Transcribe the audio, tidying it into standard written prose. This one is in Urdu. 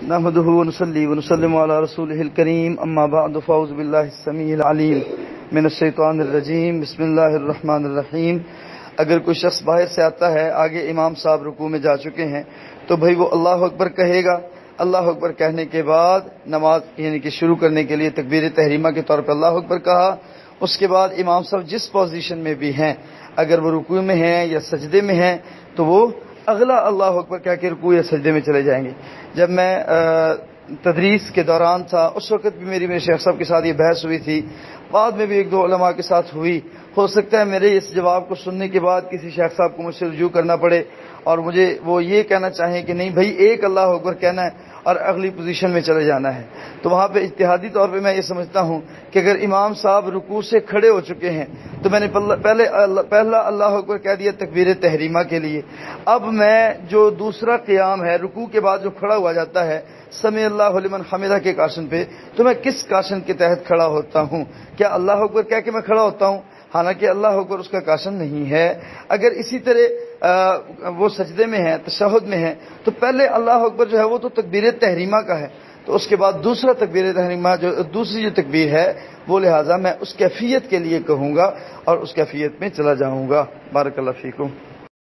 نحمده ونصلي ونسلم على رسوله الكريم اما بعد فاعوذ بالله السميع العليم من الشیطان الرجیم بسم اللہ الرحمن الرحیم۔ اگر کوئی شخص باہر سے آتا ہے، آگے امام صاحب رکوع میں جا چکے ہیں، تو بھائی وہ اللہ اکبر کہے گا۔ اللہ اکبر کہنے کے بعد نماز یعنی کہ شروع کرنے کے لیے تکبیر تحریمہ کے طور پہ اللہ اکبر کہا۔ اس کے بعد امام صاحب جس پوزیشن میں بھی ہیں، اگر وہ رکوع میں ہیں یا سجدے میں ہیں، تو وہ اگلا اللہ اکبر کہہ کے رکوع یا سجدے میں چلے جائیں گے۔ جب میں تدریس کے دوران تھا، اس وقت بھی میرے شیخ صاحب کے ساتھ یہ بحث ہوئی تھی، بعد میں بھی ایک دو علماء کے ساتھ ہوئی۔ ہو سکتا ہے میرے اس جواب کو سننے کے بعد کسی شیخ صاحب کو مجھ سے رجوع کرنا پڑے اور مجھے وہ یہ کہنا چاہیں کہ نہیں بھائی ایک اللہ اکبر کہنا ہے اور اگلی پوزیشن میں چلے جانا ہے۔ تو وہاں پہ اجتہادی طور پہ میں یہ سمجھتا ہوں کہ اگر امام صاحب رکوع سے کھڑے ہو چکے ہیں تو میں نے پہلا اللہ اکبر کہہ دیا تکبیر تحریمہ کے لیے، اب میں جو دوسرا قیام ہے رکوع کے بعد جو کھڑا ہوا جاتا ہے سمع اللہ لمن حمدہ کے کاشن پہ، تو میں کس کاشن کے تحت کھڑا ہوتا ہوں؟ کیا اللہ اکبر کہہ کے میں کھڑا ہوتا ہوں؟ حالانکہ اللہ اکبر اس کا کاشن نہیں ہے۔ اگر اسی طرح وہ سجدے میں ہے، تشہد میں ہے، تو پہلے اللہ اکبر جو ہے وہ تو تکبیر تحریمہ کا ہے، تو اس کے بعد دوسرا تکبیر تحریمہ دوسری جو تکبیر ہے وہ لہٰذا میں اس کیفیت کے لیے کہوں گا اور اس کیفیت میں چلا جاؤں گا۔ بارک اللہ فیکم۔